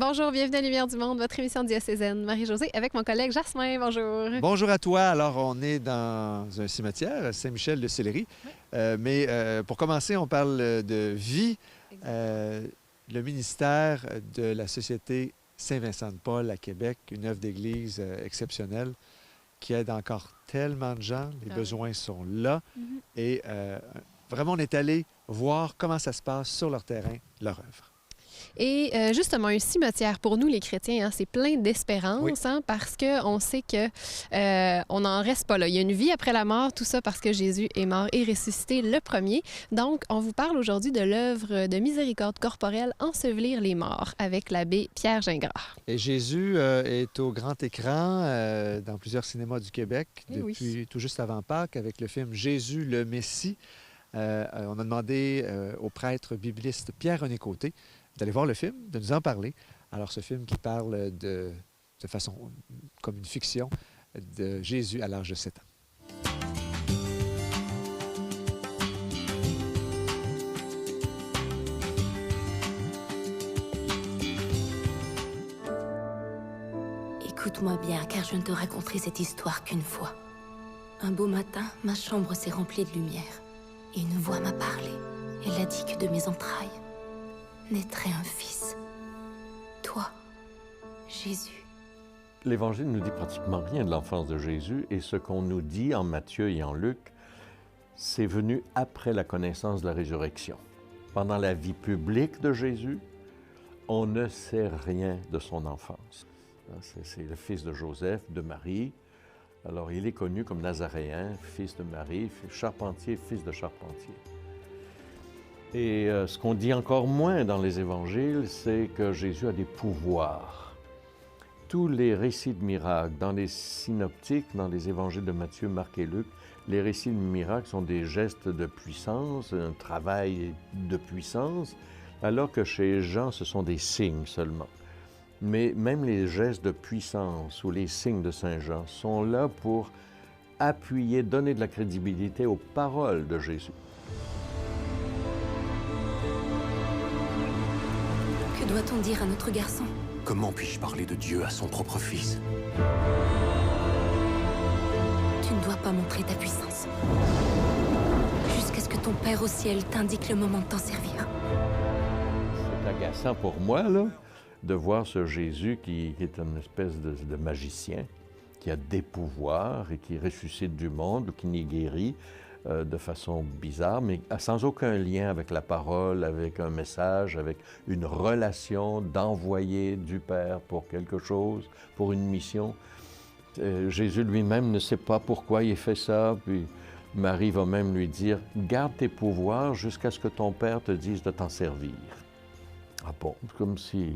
Bonjour, bienvenue à Lumière du Monde, votre émission diocésaine. Marie-Josée avec mon collègue Jasmin, bonjour. Bonjour à toi. Alors, on est dans un cimetière, Saint-Michel-de-Sillery. Oui. Mais pour commencer, on parle de vie. Le ministère de la Société Saint-Vincent-de-Paul à Québec, une œuvre d'église exceptionnelle qui aide encore tellement de gens. Les besoins sont là. Et vraiment, on est allé voir comment ça se passe sur leur terrain, leur œuvre. Et justement, un cimetière, pour nous les chrétiens, c'est plein d'espérance, Oui. parce qu'on sait que on n'en reste pas là. Il y a une vie après la mort, tout ça parce que Jésus est mort et ressuscité le premier. Donc, on vous parle aujourd'hui de l'œuvre de miséricorde corporelle Ensevelir les morts avec l'abbé Pierre Gingras. Et Jésus est au grand écran dans plusieurs cinémas du Québec depuis tout juste avant Pâques avec le film Jésus le Messie. On a demandé au prêtre bibliste Pierre-René Côté d'aller voir le film, de nous en parler. Alors, ce film qui parle de façon comme une fiction de Jésus à l'âge de 7 ans. Écoute-moi bien, car je ne te raconterai cette histoire qu'une fois. Un beau matin, ma chambre s'est remplie de lumière. Et une voix m'a parlé. Elle a dit que de mes entrailles naîtrait un fils. Toi, Jésus. L'Évangile ne nous dit pratiquement rien de l'enfance de Jésus, et ce qu'on nous dit en Matthieu et en Luc, c'est venu après la connaissance de la résurrection. Pendant la vie publique de Jésus, on ne sait rien de son enfance. C'est le fils de Joseph, de Marie. Alors, il est connu comme Nazaréen, fils de Marie, charpentier, fils de charpentier. Et ce qu'on dit encore moins dans les évangiles, c'est que Jésus a des pouvoirs. Tous les récits de miracles, dans les synoptiques, dans les évangiles de Matthieu, Marc et Luc, les récits de miracles sont des gestes de puissance, un travail de puissance, alors que chez Jean, ce sont des signes seulement. Mais même les gestes de puissance ou les signes de Saint Jean sont là pour appuyer, donner de la crédibilité aux paroles de Jésus. Que doit-on dire à notre garçon? Comment puis-je parler de Dieu à son propre fils? Tu ne dois pas montrer ta puissance. Jusqu'à ce que ton Père au ciel t'indique le moment de t'en servir. C'est agaçant pour moi, là, de voir ce Jésus qui est une espèce de magicien, qui a des pouvoirs et qui ressuscite du monde, ou qui n'y guérit de façon bizarre, mais sans aucun lien avec la parole, avec un message, avec une relation d'envoyé du Père pour quelque chose, pour une mission. Jésus lui-même ne sait pas pourquoi il fait ça, puis Marie va même lui dire « Garde tes pouvoirs jusqu'à ce que ton Père te dise de t'en servir. » Ah bon, comme si...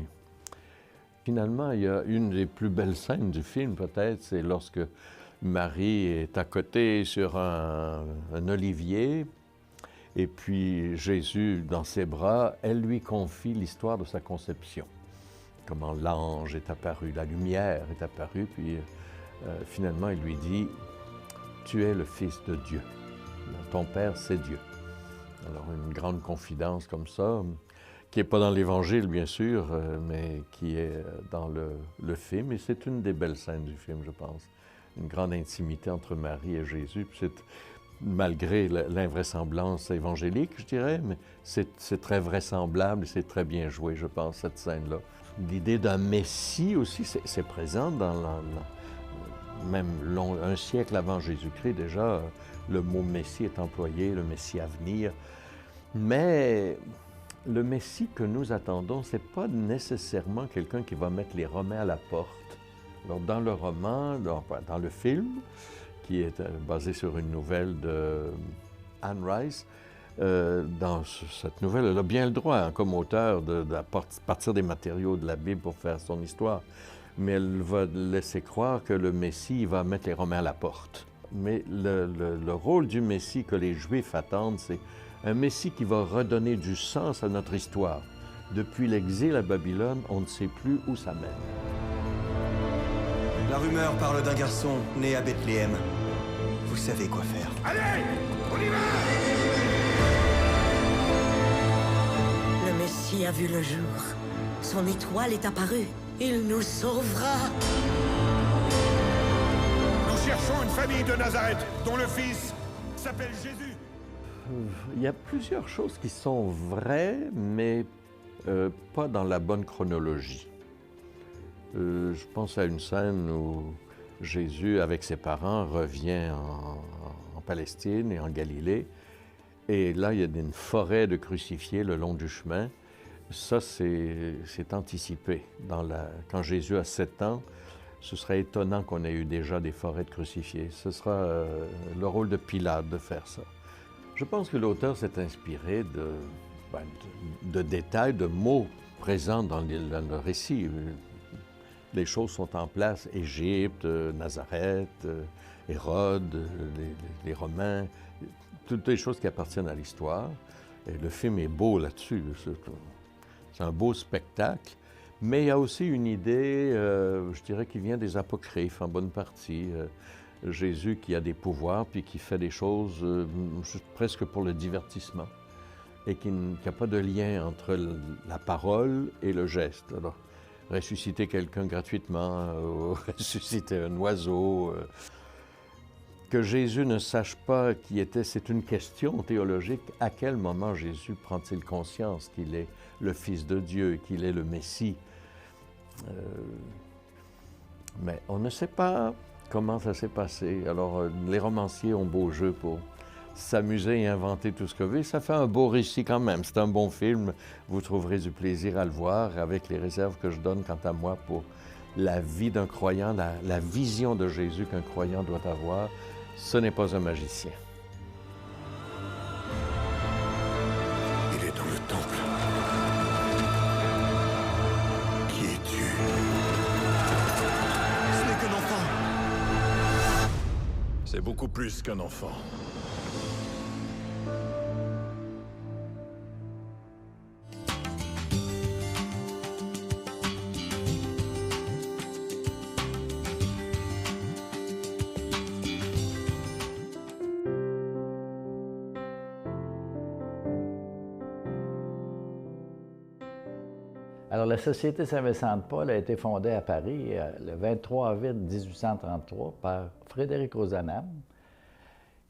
Finalement, il y a une des plus belles scènes du film, peut-être, c'est lorsque Marie est à côté sur un olivier, et puis Jésus, dans ses bras, elle lui confie l'histoire de sa conception. Comment l'ange est apparu, la lumière est apparue, puis finalement, il lui dit « Tu es le Fils de Dieu. Ton Père, c'est Dieu. » Alors, une grande confidence comme ça, qui n'est pas dans l'Évangile, bien sûr, mais qui est dans le film. Et c'est une des belles scènes du film, je pense. Une grande intimité entre Marie et Jésus. Puis c'est, malgré l'invraisemblance évangélique, je dirais, mais c'est très vraisemblable et c'est très bien joué, je pense, cette scène-là. L'idée d'un Messie aussi, c'est présent dans même un siècle avant Jésus-Christ, déjà, le mot Messie est employé, le Messie à venir. Mais le Messie que nous attendons, ce n'est pas nécessairement quelqu'un qui va mettre les Romains à la porte. Alors, dans le roman, dans le film, qui est basé sur une nouvelle de Anne Rice, dans cette nouvelle, elle a bien le droit, hein, comme auteur, de partir des matériaux de la Bible pour faire son histoire. Mais elle va laisser croire que le Messie va mettre les Romains à la porte. Mais le rôle du Messie que les Juifs attendent, c'est un Messie qui va redonner du sens à notre histoire. Depuis l'exil à Babylone, on ne sait plus où ça mène. La rumeur parle d'un garçon né à Bethléem. Vous savez quoi faire. Allez, on y va! Le Messie a vu le jour. Son étoile est apparue. Il nous sauvera. Nous cherchons une famille de Nazareth dont le fils s'appelle Jésus. Il y a plusieurs choses qui sont vraies, mais pas dans la bonne chronologie. Je pense à une scène où Jésus, avec ses parents, revient en Palestine et en Galilée. Et là, il y a une forêt de crucifiés le long du chemin. Ça, c'est anticipé. Quand Jésus a 7 ans, ce serait étonnant qu'on ait eu déjà des forêts de crucifiés. Ce sera le rôle de Pilate de faire ça. Je pense que l'auteur s'est inspiré de détails, de mots présents dans le récit. Les choses sont en place, Égypte, Nazareth, Hérode, les Romains, toutes les choses qui appartiennent à l'histoire. Et le film est beau là-dessus. C'est un beau spectacle. Mais il y a aussi une idée, je dirais, qui vient des apocryphes en bonne partie. Jésus qui a des pouvoirs puis qui fait des choses presque pour le divertissement et qui n'a pas de lien entre la parole et le geste. Alors, ressusciter quelqu'un gratuitement, ressusciter un oiseau, que Jésus ne sache pas qui était, c'est une question théologique. À quel moment Jésus prend-il conscience qu'il est le Fils de Dieu, qu'il est le Messie? Mais on ne sait pas comment ça s'est passé. Alors, les romanciers ont beau jeu pour s'amuser et inventer tout ce que veut. Ça fait un beau récit quand même. C'est un bon film. Vous trouverez du plaisir à le voir avec les réserves que je donne quant à moi pour la vie d'un croyant, la vision de Jésus qu'un croyant doit avoir. Ce n'est pas un magicien. Il est dans le temple. Qui es-tu? Ce n'est qu'un enfant. C'est beaucoup plus qu'un enfant. Alors, la Société Saint-Vincent-de-Paul a été fondée à Paris le 23 avril 1833 par Frédéric Ozanam,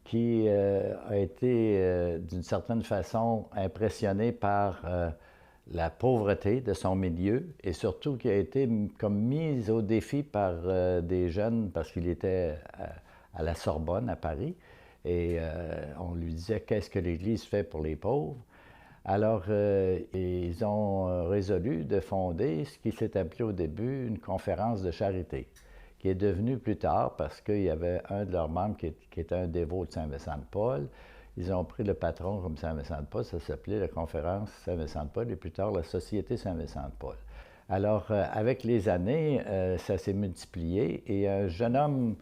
qui a été, d'une certaine façon, impressionné par la pauvreté de son milieu et surtout qui a été comme mis au défi par des jeunes parce qu'il était à la Sorbonne, à Paris, et on lui disait « Qu'est-ce que l'Église fait pour les pauvres? » Alors, ils ont résolu de fonder ce qui s'est appelé au début une conférence de charité, qui est devenue plus tard, parce qu'il y avait un de leurs membres qui était un dévot de Saint-Vincent-de-Paul. Ils ont pris le patron comme Saint-Vincent-de-Paul, ça s'appelait la conférence Saint-Vincent-de-Paul et plus tard la Société Saint-Vincent-de-Paul. Alors, avec les années, ça s'est multiplié et un jeune homme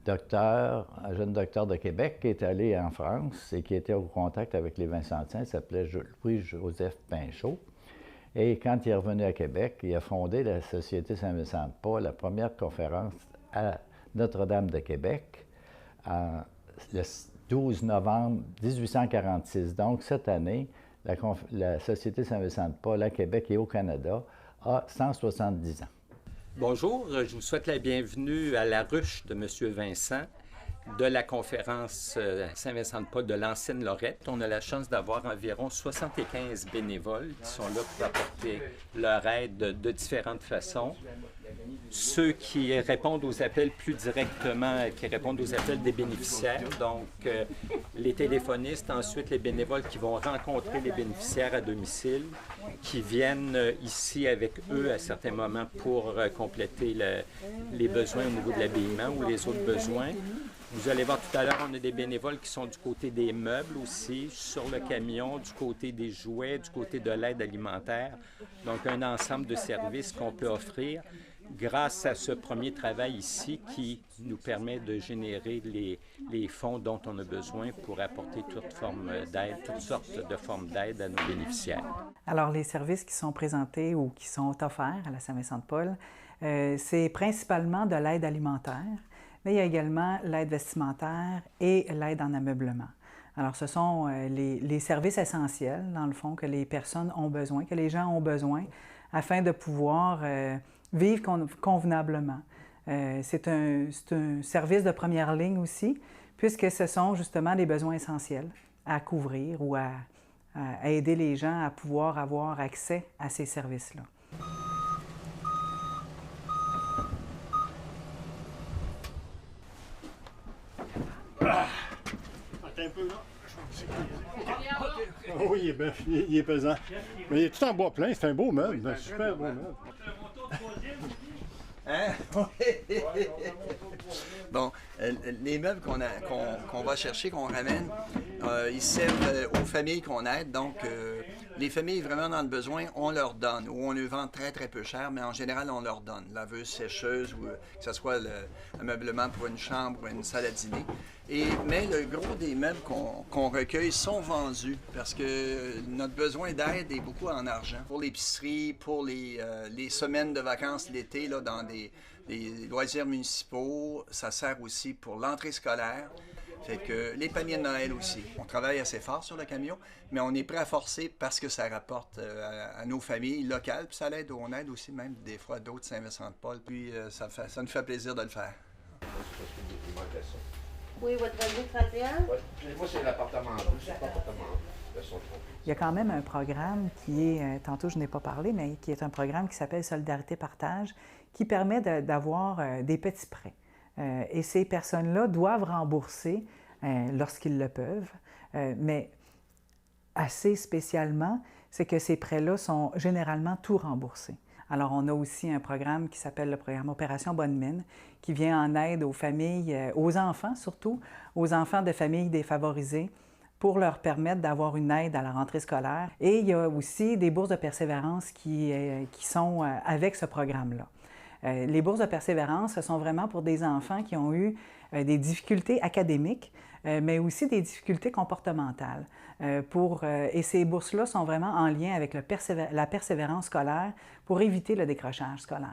un jeune docteur de Québec qui est allé en France et qui était au contact avec les Vincentiens, s'appelait Louis-Joseph Pinchot. Et quand il est revenu à Québec, il a fondé la Société Saint-Vincent-de-Paul, la première conférence à Notre-Dame de Québec, le 12 novembre 1846. Donc, cette année, la Société Saint-Vincent-de-Paul à Québec et au Canada a 170 ans. Bonjour, je vous souhaite la bienvenue à la ruche de M. Vincent de la conférence Saint-Vincent-de-Paul de l'ancienne Lorette. On a la chance d'avoir environ 75 bénévoles qui sont là pour apporter leur aide de différentes façons. Ceux qui répondent aux appels plus directement, qui répondent aux appels des bénéficiaires, donc les téléphonistes, ensuite les bénévoles qui vont rencontrer les bénéficiaires à domicile, qui viennent ici avec eux à certains moments pour compléter les besoins au niveau de l'habillement ou les autres besoins. Vous allez voir tout à l'heure, on a des bénévoles qui sont du côté des meubles aussi, sur le camion, du côté des jouets, du côté de l'aide alimentaire. Donc, un ensemble de services qu'on peut offrir grâce à ce premier travail ici qui nous permet de générer les fonds dont on a besoin pour apporter toutes sortes de formes d'aide à nos bénéficiaires. Alors, les services qui sont présentés ou qui sont offerts à la Saint-Vincent-de-Paul, c'est principalement de l'aide alimentaire, mais il y a également l'aide vestimentaire et l'aide en ameublement. Alors, ce sont les services essentiels, dans le fond, que les personnes ont besoin, que les gens ont besoin afin de pouvoir vivre convenablement. C'est un service de première ligne aussi, puisque ce sont justement des besoins essentiels à couvrir ou à aider les gens à pouvoir avoir accès à ces services-là. Un peu, là. Oui, il est pesant. Mais il est tout en bois plein, c'est un beau meuble, un super beau meuble. Hein? Bon, les meubles qu'on va chercher, qu'on ramène, ils servent aux familles qu'on aide. Donc, les familles vraiment dans le besoin, on leur donne. Ou on les vend très, très peu cher, mais en général, on leur donne. Laveuse, sécheuse, ou que ce soit un meublement pour une chambre ou une salle à dîner. Mais le gros des meubles qu'on recueille sont vendus parce que notre besoin d'aide est beaucoup en argent. Pour l'épicerie, pour les semaines de vacances l'été, là, dans des loisirs municipaux, ça sert aussi pour l'entrée scolaire. Fait que les paniers de Noël aussi. On travaille assez fort sur le camion, mais on est prêt à forcer parce que ça rapporte à nos familles locales. Puis ça l'aide, on aide aussi même des fois d'autres Saint-Vincent-de-Paul. Puis ça nous fait plaisir de le faire. Oui, votre 22-31? Oui, moi c'est l'appartement. C'est pas l'appartement. Il y a quand même un programme qui est, tantôt je n'ai pas parlé, mais qui est un programme qui s'appelle Solidarité Partage, qui permet d'avoir des petits prêts. Et ces personnes-là doivent rembourser lorsqu'ils le peuvent, mais assez spécialement, c'est que ces prêts-là sont généralement tout remboursés. Alors, on a aussi un programme qui s'appelle le programme Opération Bonne Mine, qui vient en aide aux familles, aux enfants surtout, aux enfants de familles défavorisées, pour leur permettre d'avoir une aide à la rentrée scolaire. Et il y a aussi des bourses de persévérance qui sont avec ce programme-là. Les bourses de persévérance, ce sont vraiment pour des enfants qui ont eu des difficultés académiques, mais aussi des difficultés comportementales. Et ces bourses-là sont vraiment en lien avec la persévérance scolaire pour éviter le décrochage scolaire.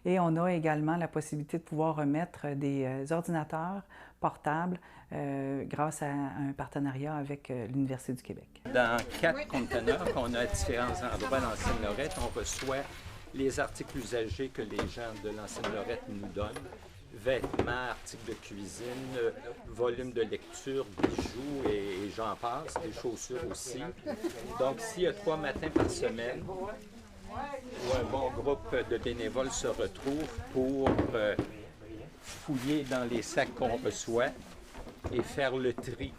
Et on a également la possibilité de pouvoir remettre des ordinateurs portables grâce à un partenariat avec l'Université du Québec. Dans 4 conteneurs qu'on a à différents endroits dans l'Ancienne-Lorette, on reçoit les articles usagés que les gens de l'Ancienne-Lorette nous donnent, vêtements, articles de cuisine, volumes de lecture, bijoux et j'en passe, des chaussures aussi. Donc, s'il y a 3 matins par semaine où un bon groupe de bénévoles se retrouve pour fouiller dans les sacs qu'on reçoit et faire le tri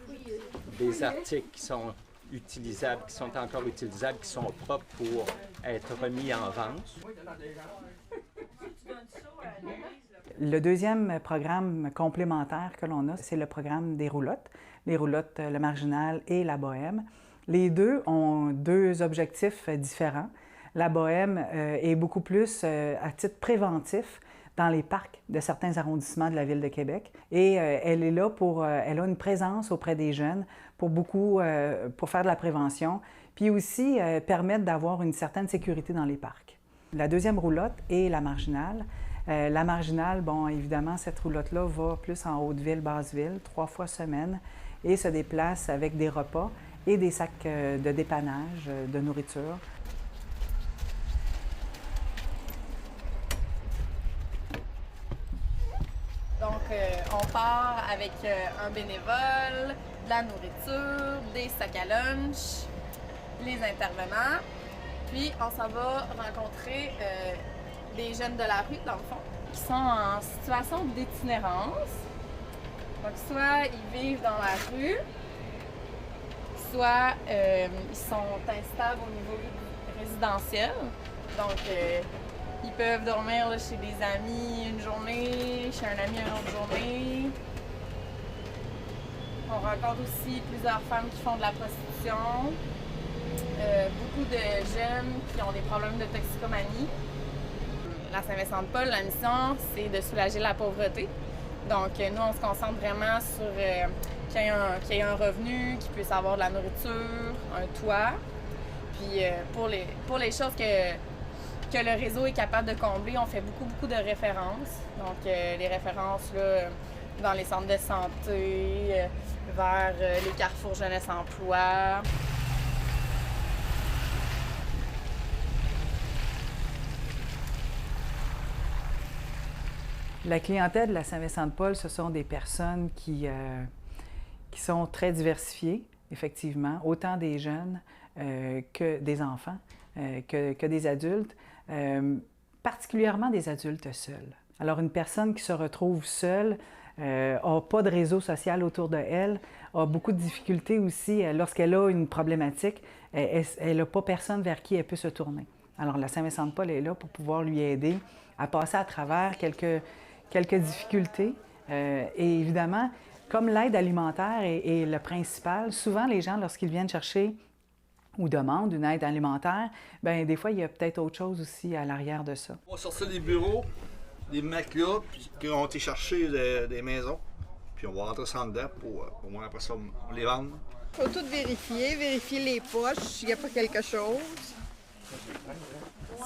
des articles qui sont utilisables, qui sont encore utilisables, qui sont propres pour être remis en vente. Le deuxième programme complémentaire que l'on a, c'est le programme des roulottes. Les roulottes, le Marginal et la Bohème. Les deux ont 2 objectifs différents. La Bohème est beaucoup plus à titre préventif dans les parcs de certains arrondissements de la Ville de Québec. Et elle est là elle a une présence auprès des jeunes pour faire de la prévention, puis aussi permettre d'avoir une certaine sécurité dans les parcs. La deuxième roulotte est la Marginale. La Marginale, bon, évidemment, cette roulotte-là va plus en Haute-Ville, Basse-Ville, 3 fois semaine, et se déplace avec des repas et des sacs de dépannage, de nourriture. Donc, on part avec un bénévole, de la nourriture, des sacs à lunch, les intervenants. Puis, on s'en va rencontrer des jeunes de la rue, dans le fond, qui sont en situation d'itinérance. Donc, soit ils vivent dans la rue, soit ils sont instables au niveau résidentiel. Donc, ils peuvent dormir là, chez des amis une journée, chez un ami une autre journée. On rencontre aussi plusieurs femmes qui font de la prostitution. Beaucoup de jeunes qui ont des problèmes de toxicomanie. La Saint-Vincent-de-Paul, la mission, c'est de soulager la pauvreté. Donc, nous, on se concentre vraiment sur qu'il y ait un revenu, qu'ils puissent avoir de la nourriture, un toit. Puis, pour les choses que le réseau est capable de combler, on fait beaucoup de références. Donc, les références là, dans les centres de santé, vers les carrefours jeunesse-emploi. La clientèle de la Saint-Vincent-de-Paul, ce sont des personnes qui sont très diversifiées, effectivement, autant des jeunes que des enfants, que des adultes, particulièrement des adultes seuls. Alors, une personne qui se retrouve seule, n'a pas de réseau social autour de elle, a beaucoup de difficultés aussi lorsqu'elle a une problématique, elle n'a pas personne vers qui elle peut se tourner. Alors, la Saint-Vincent-de-Paul est là pour pouvoir lui aider à passer à travers quelques difficultés. Et évidemment, comme l'aide alimentaire est le principal, souvent les gens, lorsqu'ils viennent chercher ou demandent une aide alimentaire, bien, des fois, il y a peut-être autre chose aussi à l'arrière de ça. On va sortir des bureaux, des matelas, puis qui ont été cherchés des maisons, puis on va rentrer ça en dedans pour voir après ça, on les vendre. Il faut tout vérifier les poches, s'il n'y a pas quelque chose.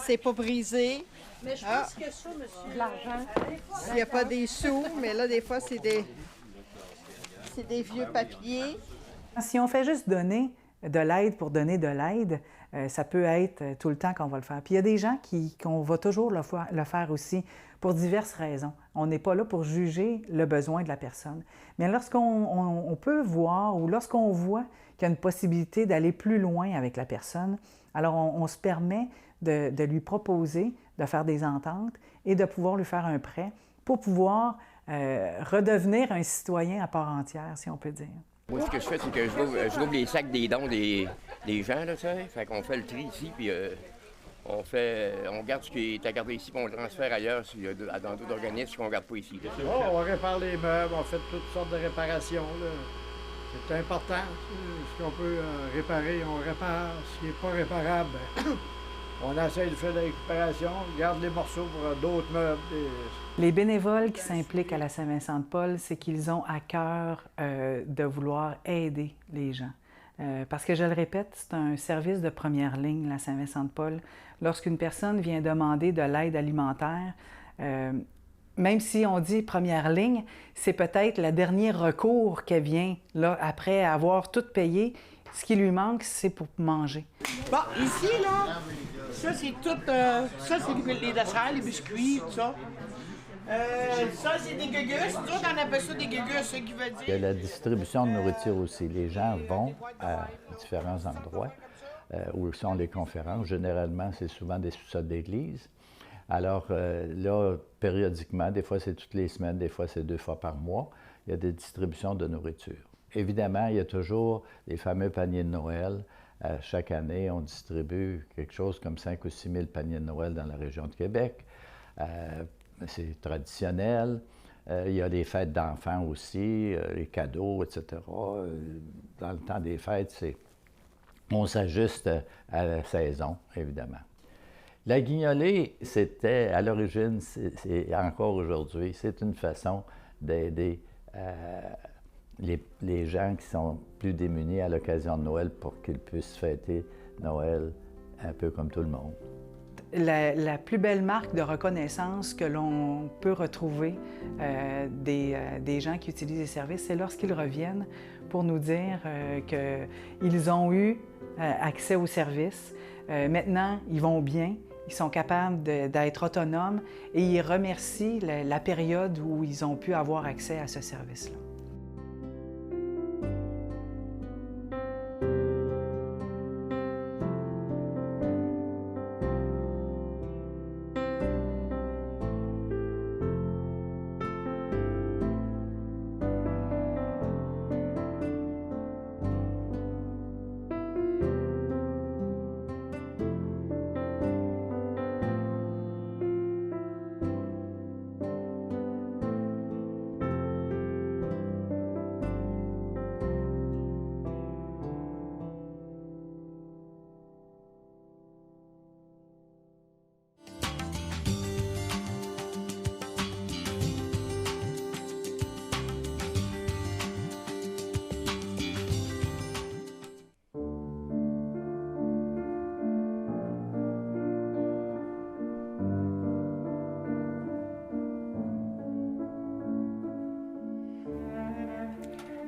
C'est pas brisé. Mais je pense que ça, monsieur, de l'argent. S'il n'y a pas des sous, mais là, des fois, c'est des vieux papiers. Si on fait juste donner de l'aide pour donner de l'aide, ça peut être tout le temps qu'on va le faire. Puis il y a des gens qu'on va toujours le faire aussi pour diverses raisons. On n'est pas là pour juger le besoin de la personne. Mais lorsqu'on peut voir ou lorsqu'on voit qu'il y a une possibilité d'aller plus loin avec la personne, alors on se permet de lui proposer de faire des ententes et de pouvoir lui faire un prêt pour pouvoir redevenir un citoyen à part entière, si on peut dire. Moi, ce que je fais, c'est que je rouvre les sacs des dons des gens, là, tu sais. Fait qu'on fait le tri ici, puis on garde ce qui est à garder ici, puis on le transfère ailleurs dans d'autres organismes qu'on ne garde pas ici. On répare les meubles, on fait toutes sortes de réparations, là. C'est important. Ce qu'on peut réparer, on répare. Ce qui n'est pas réparable, on essaie de faire la récupération, on garde les morceaux pour d'autres meubles. Les bénévoles qui s'impliquent à la Saint-Vincent-de-Paul, c'est qu'ils ont à cœur de vouloir aider les gens. Parce que, je le répète, c'est un service de première ligne, la Saint-Vincent-de-Paul. Lorsqu'une personne vient demander de l'aide alimentaire, même si on dit première ligne, c'est peut-être le dernier recours qu'elle vient, là, après avoir tout payé. Ce qui lui manque, c'est pour manger. Bon, ici, là, ça, c'est tout... ça, c'est les desserts, les biscuits, tout ça. Ça, c'est des gugus. Nous autres, on appelle ça des gugus, ce qui veut dire... Il y a la distribution de nourriture aussi. Les gens vont à différents endroits où sont les conférences. Généralement, c'est souvent des sous-sols d'église. Alors là, périodiquement, des fois c'est toutes les semaines, des fois c'est 2 fois par mois, il y a des distributions de nourriture. Évidemment, il y a toujours les fameux paniers de Noël. Chaque année, on distribue quelque chose comme 5 ou 6 000 paniers de Noël dans la région de Québec. C'est traditionnel. Il y a des fêtes d'enfants aussi, les cadeaux, etc. Dans le temps des fêtes, on s'ajuste à la saison, évidemment. La guignolée, c'était, à l'origine, c'est encore aujourd'hui, c'est une façon d'aider les gens qui sont plus démunis à l'occasion de Noël pour qu'ils puissent fêter Noël un peu comme tout le monde. La plus belle marque de reconnaissance que l'on peut retrouver des gens qui utilisent les services, c'est lorsqu'ils reviennent pour nous dire qu'ils ont eu accès aux services. Maintenant, ils vont bien. Ils sont capables d'être autonomes et ils remercient la période où ils ont pu avoir accès à ce service-là.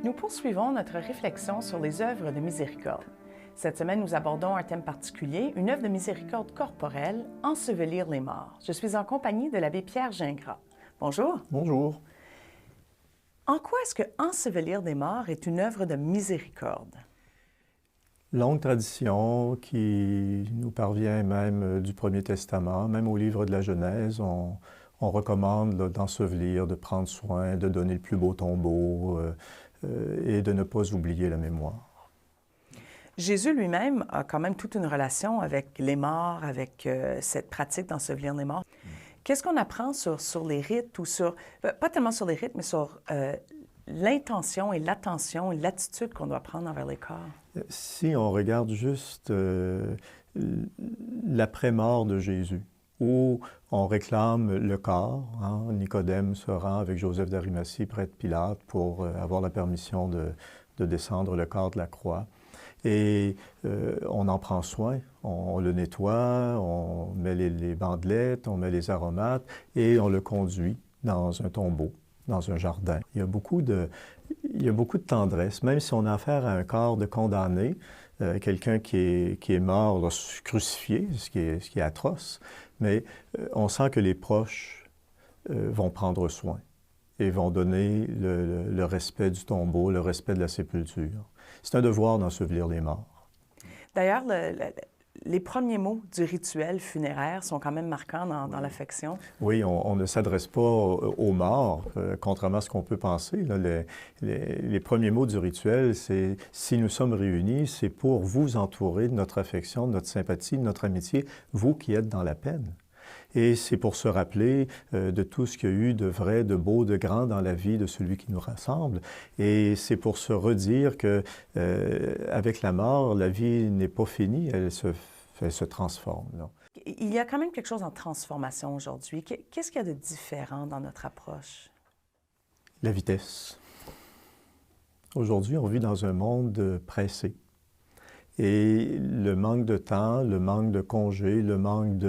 Nous poursuivons notre réflexion sur les œuvres de miséricorde. Cette semaine, nous abordons un thème particulier, une œuvre de miséricorde corporelle, Ensevelir les morts. Je suis en compagnie de l'abbé Pierre Gingras. Bonjour. Bonjour. En quoi est-ce que ensevelir des morts est une œuvre de miséricorde? Longue tradition qui nous parvient même du Premier Testament, même au livre de la Genèse, on recommande d'ensevelir, de prendre soin, de donner le plus beau tombeau et de ne pas oublier la mémoire. Jésus lui-même a quand même toute une relation avec les morts, avec cette pratique d'ensevelir les morts. Qu'est-ce qu'on apprend sur les rites ou sur, pas tellement sur les rites, mais sur l'intention et l'attention et l'attitude qu'on doit prendre envers les corps? Si on regarde juste l'après-mort de Jésus, où on réclame le corps, hein, Nicodème se rend avec Joseph d'Arimathie près de Pilate pour avoir la permission de descendre le corps de la croix. Et on en prend soin, on le nettoie, on met les bandelettes, on met les aromates et on le conduit dans un tombeau, dans un jardin. Il y a beaucoup de tendresse, même si on a affaire à un corps de condamné, quelqu'un qui est mort, là, crucifié, ce qui est atroce, mais on sent que les proches vont prendre soin et vont donner le respect du tombeau, le respect de la sépulture. C'est un devoir d'ensevelir les morts. D'ailleurs, les premiers mots du rituel funéraire sont quand même marquants dans l'affection. Oui, on ne s'adresse pas aux morts, contrairement à ce qu'on peut penser. Là, les premiers mots du rituel, c'est « si nous sommes réunis, c'est pour vous entourer de notre affection, de notre sympathie, de notre amitié, vous qui êtes dans la peine ». Et c'est pour se rappeler de tout ce qu'il y a eu de vrai, de beau, de grand dans la vie de celui qui nous rassemble. Et c'est pour se redire que avec la mort, la vie n'est pas finie, elle se transforme. Là. Il y a quand même quelque chose en transformation aujourd'hui. Qu'est-ce qu'il y a de différent dans notre approche? La vitesse. Aujourd'hui, on vit dans un monde pressé. Et le manque de temps, le manque de congés, le manque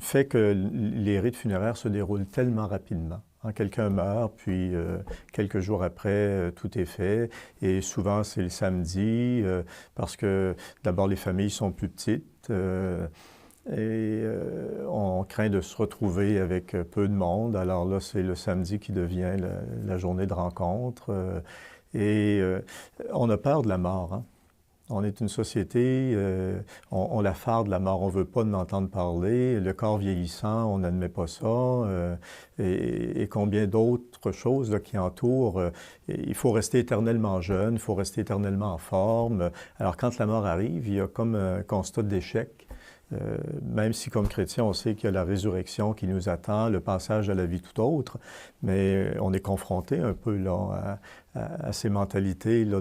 fait que les rites funéraires se déroulent tellement rapidement. Quelqu'un meurt, puis quelques jours après, tout est fait. Et souvent, c'est le samedi, parce que d'abord, les familles sont plus petites. On craint de se retrouver avec peu de monde. Alors là, c'est le samedi qui devient la journée de rencontre. On a peur de la mort. Hein? On est une société, on la farde, la mort, on ne veut pas en entendre parler. Le corps vieillissant, on n'admet pas ça. Et combien d'autres choses là, qui entourent. Il faut rester éternellement jeune, il faut rester éternellement en forme. Alors quand la mort arrive, il y a comme un constat d'échec. Même si, comme chrétien, on sait qu'il y a la résurrection qui nous attend, le passage à la vie tout autre, mais on est confronté un peu là, à ces mentalités là,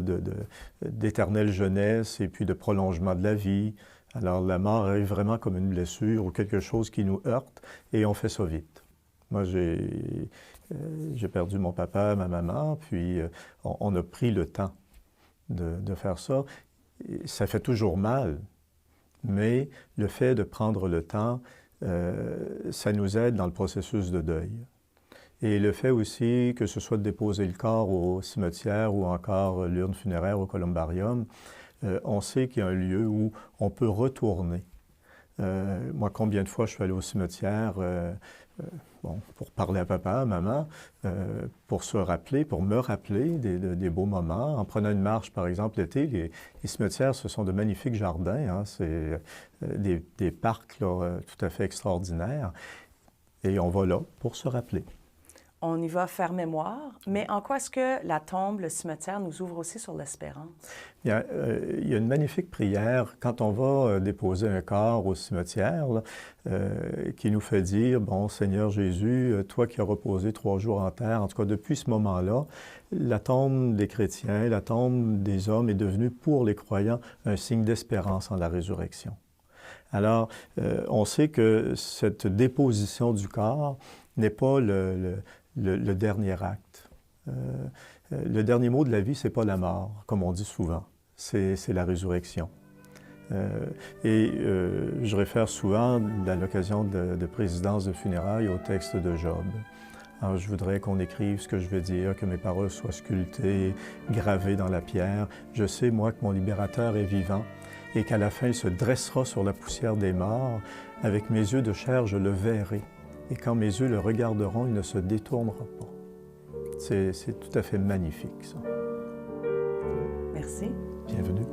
d'éternelle jeunesse et puis de prolongement de la vie. Alors, la mort arrive vraiment comme une blessure ou quelque chose qui nous heurte et on fait ça vite. Moi, j'ai perdu mon papa, ma maman, puis on a pris le temps de faire ça. Ça fait toujours mal. Mais le fait de prendre le temps, ça nous aide dans le processus de deuil. Et le fait aussi que ce soit de déposer le corps au cimetière ou encore l'urne funéraire au columbarium, on sait qu'il y a un lieu où on peut retourner. Moi, combien de fois je suis allé au cimetière pour parler à papa, à maman, pour se rappeler, pour me rappeler des beaux moments. En prenant une marche, par exemple, l'été, les cimetières, ce sont de magnifiques jardins. Hein, c'est des parcs là, tout à fait extraordinaires. Et on va là pour se rappeler. On y va faire mémoire, mais en quoi est-ce que la tombe, le cimetière, nous ouvre aussi sur l'espérance? Il y a une magnifique prière quand on va déposer un corps au cimetière là, qui nous fait dire, bon, Seigneur Jésus, toi qui as reposé 3 jours en terre, en tout cas depuis ce moment-là, la tombe des chrétiens, la tombe des hommes est devenue pour les croyants un signe d'espérance en la résurrection. Alors, on sait que cette déposition du corps n'est pas le dernier acte. Le dernier mot de la vie, ce n'est pas la mort, comme on dit souvent, c'est la résurrection. Je réfère souvent, à l'occasion de présidence de funérailles, au texte de Job. Alors, je voudrais qu'on écrive ce que je veux dire, que mes paroles soient sculptées, gravées dans la pierre. Je sais, moi, que mon libérateur est vivant et qu'à la fin, il se dressera sur la poussière des morts. Avec mes yeux de chair, je le verrai. Et quand mes yeux le regarderont, il ne se détournera pas. C'est tout à fait magnifique, ça. Merci. Bienvenue.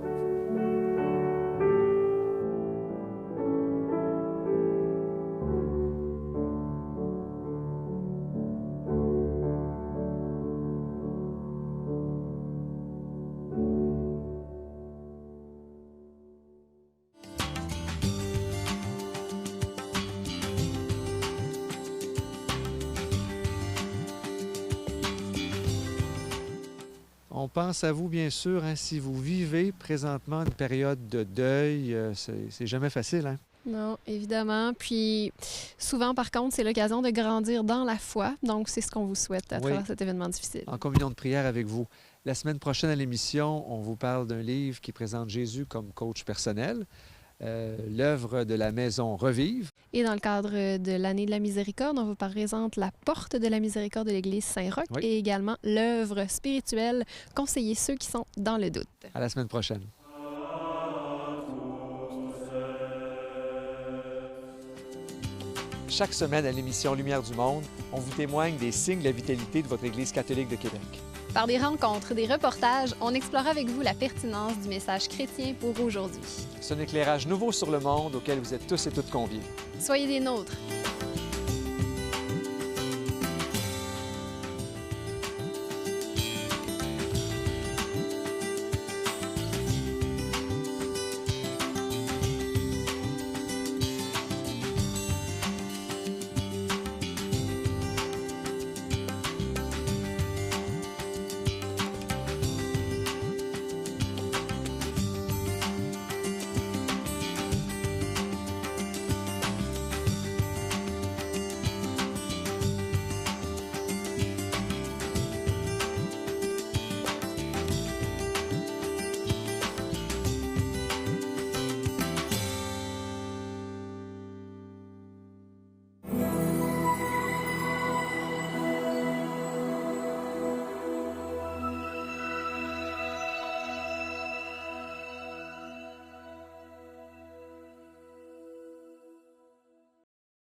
On pense à vous, bien sûr, hein, si vous vivez présentement une période de deuil, c'est jamais facile, hein? Non, évidemment. Puis souvent, par contre, c'est l'occasion de grandir dans la foi. Donc, c'est ce qu'on vous souhaite à travers cet événement difficile. En communion de prière avec vous. La semaine prochaine à l'émission, on vous parle d'un livre qui présente Jésus comme coach personnel. L'œuvre de la maison Revive. Et dans le cadre de l'année de la miséricorde, on vous présente la porte de la miséricorde de l'Église Saint-Roch et également l'œuvre spirituelle Conseiller ceux qui sont dans le doute. À la semaine prochaine. Chaque semaine à l'émission Lumière du Monde, on vous témoigne des signes de la vitalité de votre Église catholique de Québec. Par des rencontres, des reportages, on explore avec vous la pertinence du message chrétien pour aujourd'hui. C'est un éclairage nouveau sur le monde auquel vous êtes tous et toutes conviés. Soyez des nôtres.